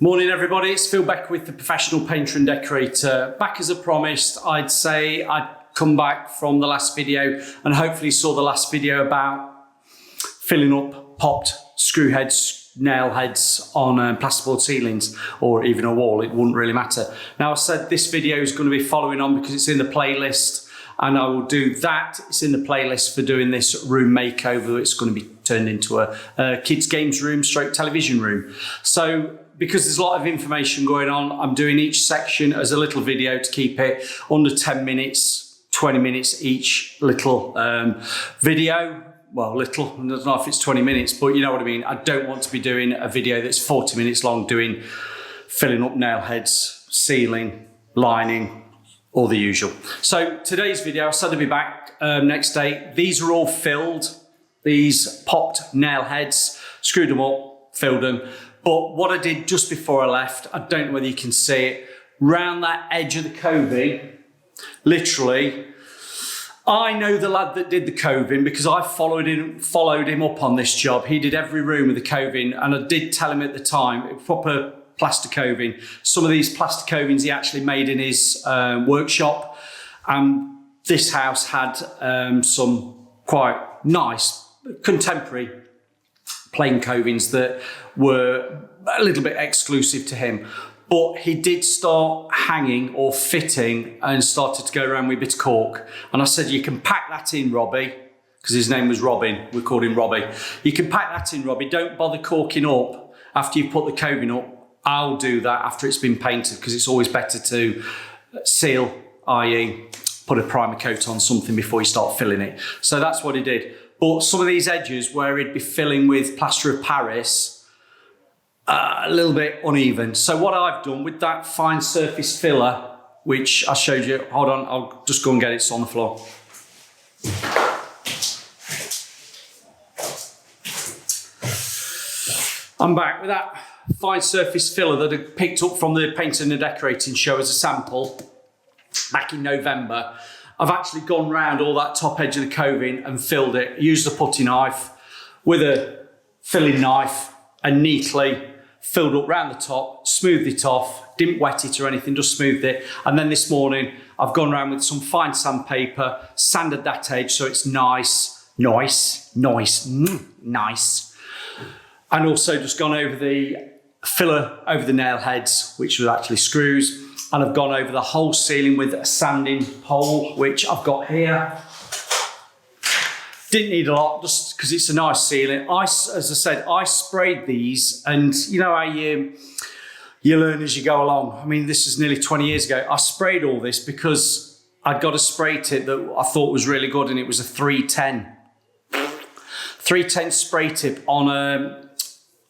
Morning everybody, it's Phil Beck with the Professional Painter and Decorator. Back as I promised, I'd say I'd come back from the last video and hopefully saw the last video about filling up popped screw heads, nail heads on plasterboard ceilings or even a wall, it wouldn't really matter. Now I said this video is going to be following on because it's in the playlist and I will do that. It's in the playlist for doing this room makeover. It's going to be turned into a kids games room stroke television room. So because there's a lot of information going on, I'm doing each section as a little video to keep it under 10 minutes, 20 minutes each little video. Well, little, I don't know if it's 20 minutes, but you know what I mean. I don't want to be doing a video that's 40 minutes long doing filling up nail heads, sealing, lining, all the usual. So today's video, I said I'd be back next day. These are all filled, these popped nail heads, screwed them up, filled them. But what I did just before I left, I don't know whether you can see it, round that edge of the coving, literally, I know the lad that did the coving because I followed him up on this job. He did every room of the coving and I did tell him at the time, proper plaster coving. Some of these plaster covings he actually made in his workshop. This house had some quite nice contemporary plain covings that were a little bit exclusive to him. But he did start hanging or fitting and started to go around with a bit of cork. And I said, you can pack that in, Robbie, because his name was Robin. We called him Robbie. You can pack that in, Robbie. Don't bother corking up after you put the coving up. I'll do that after it's been painted because it's always better to seal, i.e. put a primer coat on something before you start filling it. So that's what he did. But some of these edges where he'd be filling with plaster of Paris, a little bit uneven. So what I've done with that fine surface filler, which I showed you, hold on, I'll just go and get it, it's on the floor. I'm back with that fine surface filler that I picked up from the painting and decorating show as a sample back in November. I've actually gone round all that top edge of the coving and filled it, used a putty knife with a filling knife and neatly filled up round the top, smoothed it off, didn't wet it or anything, just smoothed it. And then this morning, I've gone around with some fine sandpaper, sanded that edge so it's nice. And also just gone over the filler over the nail heads, which was actually screws. And I've gone over the whole ceiling with a sanding pole, which I've got here. Didn't need a lot, just because it's a nice ceiling. As I said, I sprayed these, and you know how you learn as you go along. I mean, this is nearly 20 years ago. I sprayed all this because I'd got a spray tip that I thought was really good, and it was a 310. 310 spray tip on a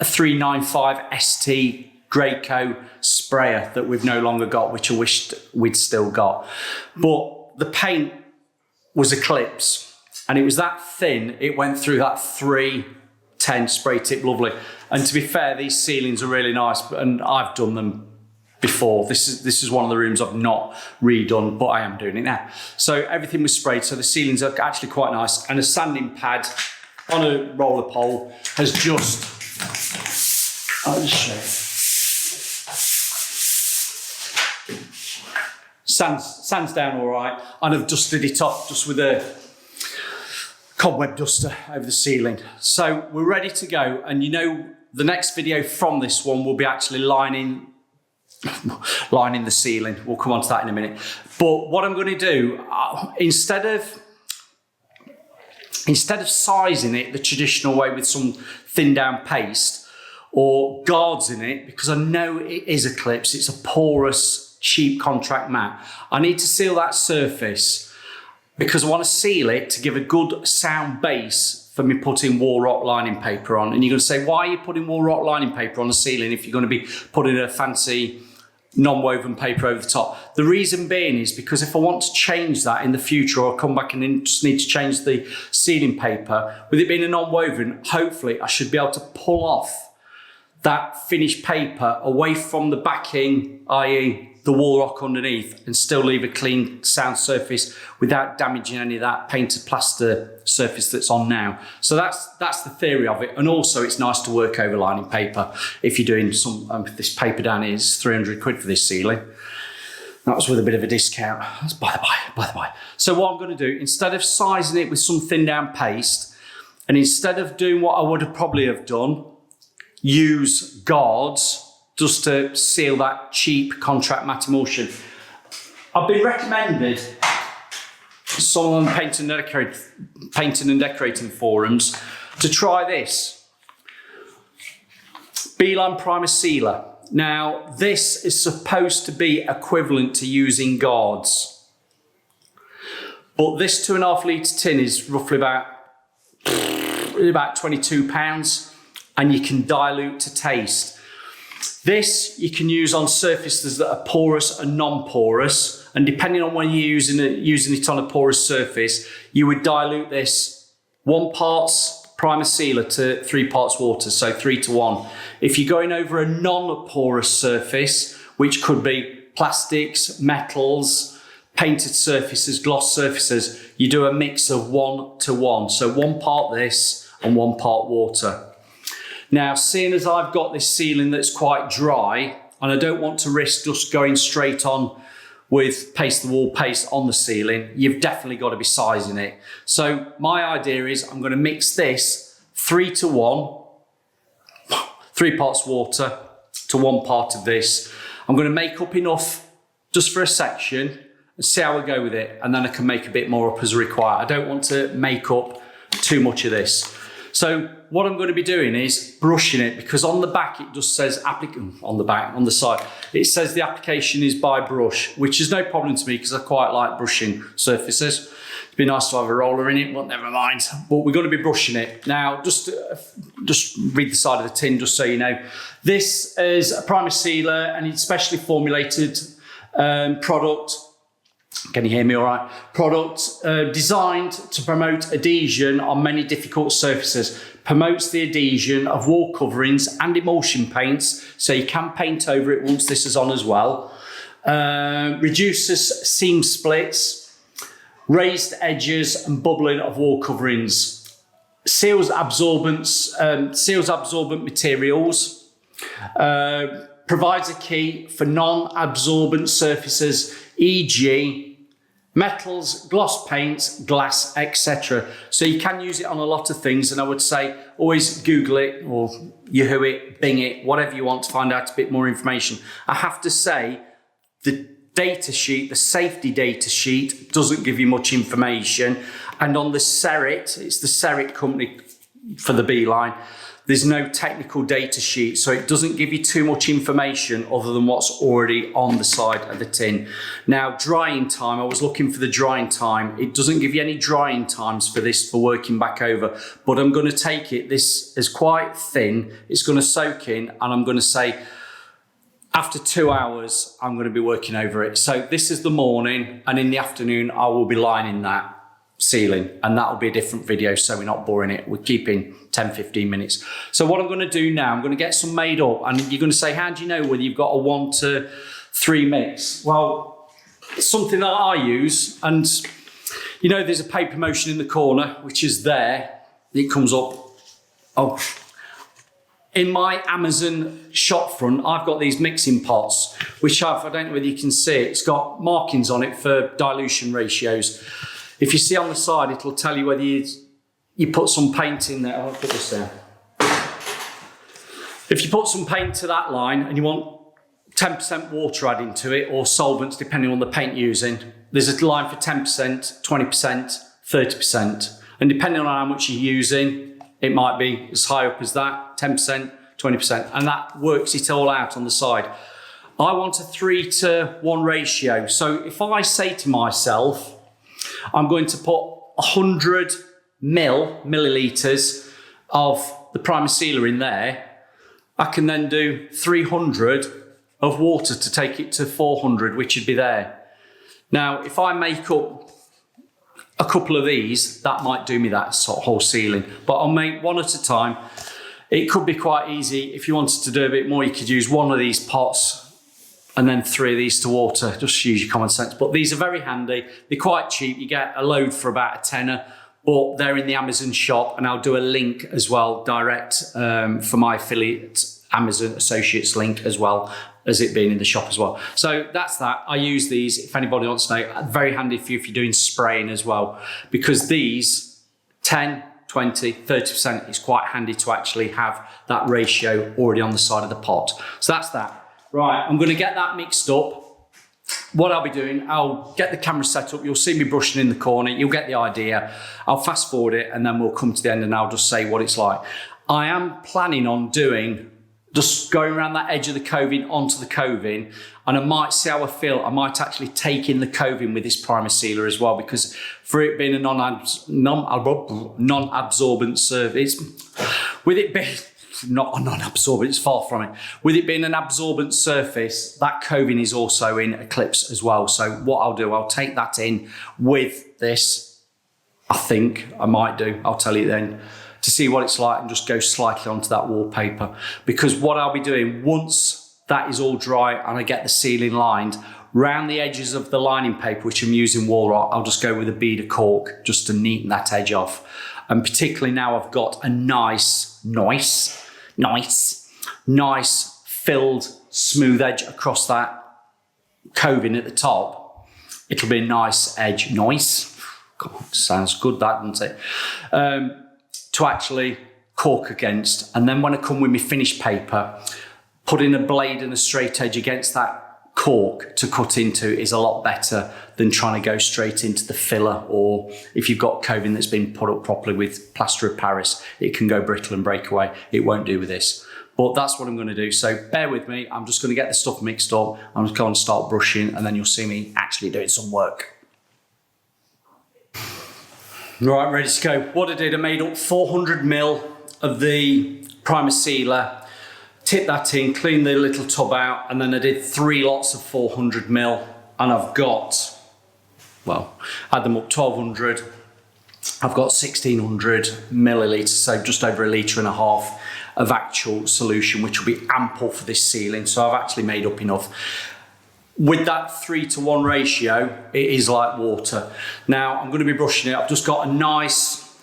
395 ST Graco sprayer that we've no longer got, which I wished we'd still got. But the paint was Eclipse. And it was that thin, it went through that 310 spray tip, lovely. And to be fair, these ceilings are really nice, and I've done them before. This is one of the rooms I've not redone, but I am doing it now. So everything was sprayed, so the ceilings are actually quite nice. And a sanding pad on a roller pole has just, I'll just show you. Sands down all right, and I've dusted it off just with a cobweb duster over the ceiling. So we're ready to go, and you know the next video from this one will be actually lining the ceiling. We'll come on to that in a minute. But what I'm going to do, instead of sizing it the traditional way with some thin down paste or guards in it, because I know it is Eclipse, it's a porous cheap contract mat. I need to seal that surface because I want to seal it to give a good sound base for me putting wall rock lining paper on. And you're going to say, why are you putting wall rock lining paper on the ceiling if you're going to be putting a fancy non-woven paper over the top? The reason being is because if I want to change that in the future, or come back and just need to change the ceiling paper, with it being a non-woven, hopefully I should be able to pull off that finished paper away from the backing, i.e. the wall rock underneath and still leave a clean, sound surface without damaging any of that painted plaster surface that's on now. So that's the theory of it. And also it's nice to work over lining paper. If you're doing some, this paper down here is 300 quid for this ceiling. That was with a bit of a discount. That's by the by. So what I'm going to do, instead of sizing it with some thin down paste, and instead of doing what I would have probably have done, use Gardz just to seal that cheap contract matte emulsion. I've been recommended some on painting and decorating forums to try this Beeline Primer Sealer. Now, this is supposed to be equivalent to using Gardz, but this 2.5 litre tin is roughly about £22, and you can dilute to taste. This you can use on surfaces that are porous and non-porous, and depending on when you're using it on a porous surface, you would dilute this 1 parts primer sealer to 3 parts water, so 3 to 1. If you're going over a non-porous surface, which could be plastics, metals, painted surfaces, gloss surfaces, you do a mix of 1 to 1. So 1 part this and 1 part water. Now, seeing as I've got this ceiling that's quite dry, and I don't want to risk just going straight on with paste the wall paste on the ceiling, you've definitely got to be sizing it. So my idea is I'm going to mix this 3 to 1, 3 parts water to 1 part of this. I'm going to make up enough just for a section and see how I go with it, and then I can make a bit more up as required. I don't want to make up too much of this. So what I'm going to be doing is brushing it, because on the back it just says on the side it says the application is by brush, which is no problem to me because I quite like brushing surfaces. It'd be nice to have a roller in it, but never mind. But we're going to be brushing it now. Just read the side of the tin just so you know. This is a primer sealer, and it's specially formulated product. Can you hear me all right? Product designed to promote adhesion on many difficult surfaces. Promotes the adhesion of wall coverings and emulsion paints, so you can paint over it once this is on as well. Reduces seam splits, raised edges and bubbling of wall coverings. Seals absorbent materials. Provides a key for non-absorbent surfaces, e.g. metals, gloss paints, glass, etc. So you can use it on a lot of things, and I would say always Google it or Yahoo it, Bing it, whatever you want to find out a bit more information. I have to say the data sheet, the safety data sheet, doesn't give you much information, and on the Cerit, it's the Cerit company for the Beeline, there's no technical data sheet, so it doesn't give you too much information other than what's already on the side of the tin. Now, drying time, I was looking for the drying time. It doesn't give you any drying times for this for working back over, but I'm going to take it, this is quite thin, it's going to soak in, and I'm going to say after 2 hours, I'm going to be working over it. So this is the morning, and in the afternoon, I will be lining that ceiling, and that'll be a different video, so we're not boring it. We're keeping 10-15 minutes. So what I'm going to do now, I'm going to get some made up, and you're going to say, how do you know whether you've got a 1 to 3 mix? Well, it's something that I use, and you know there's a paper motion in the corner, which is there. It comes up. Oh, in my Amazon shop front, I've got these mixing pots, which I don't know whether you can see it. It's got markings on it for dilution ratios. If you see on the side, it'll tell you whether you put some paint in there. I'll put this down. If you put some paint to that line and you want 10% water added to it, or solvents, depending on the paint you're using, there's a line for 10%, 20%, 30%. And depending on how much you're using, it might be as high up as that, 10%, 20%. And that works it all out on the side. I want a 3 to 1 ratio. So if I say to myself, I'm going to put 100 millilitres of the primer sealer in there, I can then do 300 of water to take it to 400, which would be there. Now, if I make up a couple of these, that might do me that sort of whole ceiling, but I'll make one at a time. It could be quite easy. If you wanted to do a bit more, you could use one of these pots and then 3 of these to water. Just use your common sense. But these are very handy. They're quite cheap. You get a load for about a tenner, but they're in the Amazon shop, and I'll do a link as well, direct for my affiliate Amazon Associates link as well as it being in the shop as well. So that's that. I use these, if anybody wants to know, very handy for you if you're doing spraying as well, because these 10, 20, 30% is quite handy to actually have that ratio already on the side of the pot. So that's that. Right, I'm going to get that mixed up. What I'll be doing, I'll get the camera set up. You'll see me brushing in the corner. You'll get the idea. I'll fast forward it and then we'll come to the end and I'll just say what it's like. I am planning on doing, just going around that edge of the coving onto the coving, and I might see how I feel. I might actually take in the coving with this primer sealer as well, because for it being a non-absorbent surface, with it being not a non-absorbent, it's far from it. With it being an absorbent surface, that coving is also in Eclipse as well. So what I'll do, I'll take that in with this. I think I might do, I'll tell you then, to see what it's like, and just go slightly onto that wallpaper. Because what I'll be doing, once that is all dry and I get the ceiling lined, round the edges of the lining paper, which I'm using wall art, I'll just go with a bead of cork just to neaten that edge off. And particularly now I've got a nice filled smooth edge across that coving at the top. It'll be a nice edge, God, sounds good that, doesn't it? To actually cork against. And then when I come with my finished paper, putting a blade and a straight edge against that cork to cut into is a lot better than trying to go straight into the filler, or if you've got coving that's been put up properly with plaster of Paris, it can go brittle and break away. It won't do with this. But that's what I'm going to do. So bear with me. I'm just going to get the stuff mixed up. I'm just going to start brushing, and then you'll see me actually doing some work. Right, ready to go. What I did, I made up 400 ml of the primer sealer, tipped that in, cleaned the little tub out, and then I did 3 lots of 400 ml, and I've got, well, add them up, 1200. I've got 1600 millilitres, so just over 1.5 litres of actual solution, which will be ample for this sealing. So I've actually made up enough. With that 3-to-1 ratio, it is like water. Now, I'm going to be brushing it. I've just got a nice,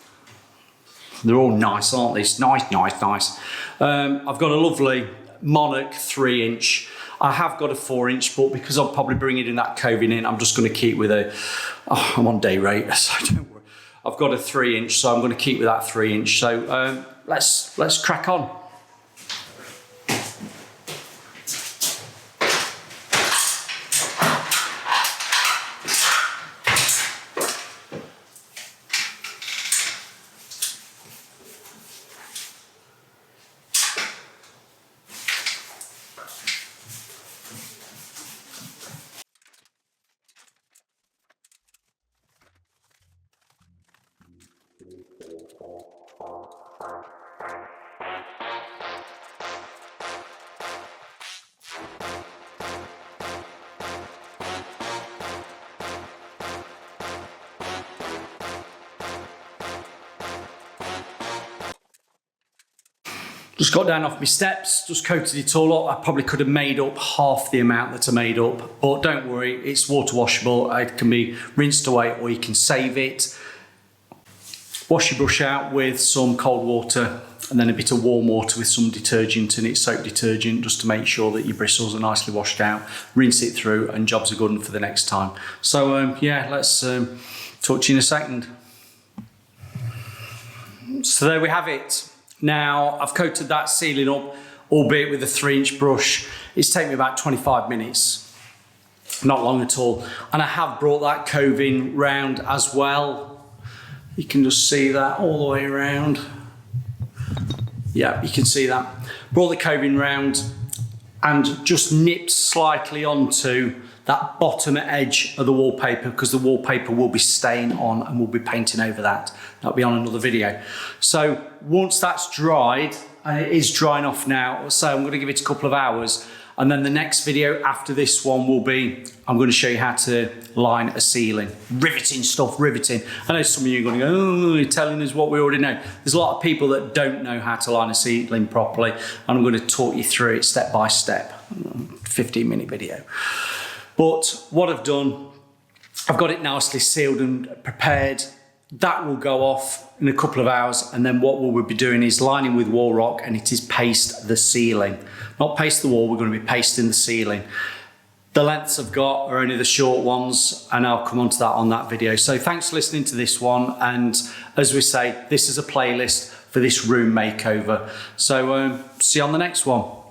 they're all nice, aren't they? It's nice. I've got a lovely Monarch 3-inch. I have got a 4-inch, but because I'm probably bringing in that coving in, I'm just going to keep with I'm on day rate, so don't worry. I've got a 3-inch, so I'm going to keep with that 3-inch. So let's crack on. Just got down off my steps, just coated it all up. I probably could have made up half the amount that I made up, but don't worry, it's water washable. It can be rinsed away, or you can save it. Wash your brush out with some cold water and then a bit of warm water with some detergent in it, soap detergent, just to make sure that your bristles are nicely washed out. Rinse it through and jobs are good enough for the next time. So yeah, let's talk to you in a second. So there we have it. Now, I've coated that sealing up, albeit with a 3-inch brush. It's taken me about 25 minutes, not long at all. And I have brought that coving round as well. You can just see that all the way around. Yeah, you can see that. Brought the coving round and just nipped slightly onto that bottom edge of the wallpaper, because the wallpaper will be staying on and we'll be painting over that. That'll be on another video. So once that's dried, and it is drying off now, so I'm going to give it a couple of hours, and then the next video after this one will be, I'm going to show you how to line a ceiling. Riveting stuff, riveting. I know some of you are going to go, oh, you're telling us what we already know. There's a lot of people that don't know how to line a ceiling properly, and I'm going to talk you through it step by step. 15-minute video. But what I've done, I've got it nicely sealed and prepared. That will go off in a couple of hours, and then what we'll be doing is lining with wall rock, and it is paste the ceiling. Not paste the wall, we're going to be pasting the ceiling. The lengths I've got are only the short ones, and I'll come on to that on that video. So thanks for listening to this one, and as we say, this is a playlist for this room makeover. So see you on the next one.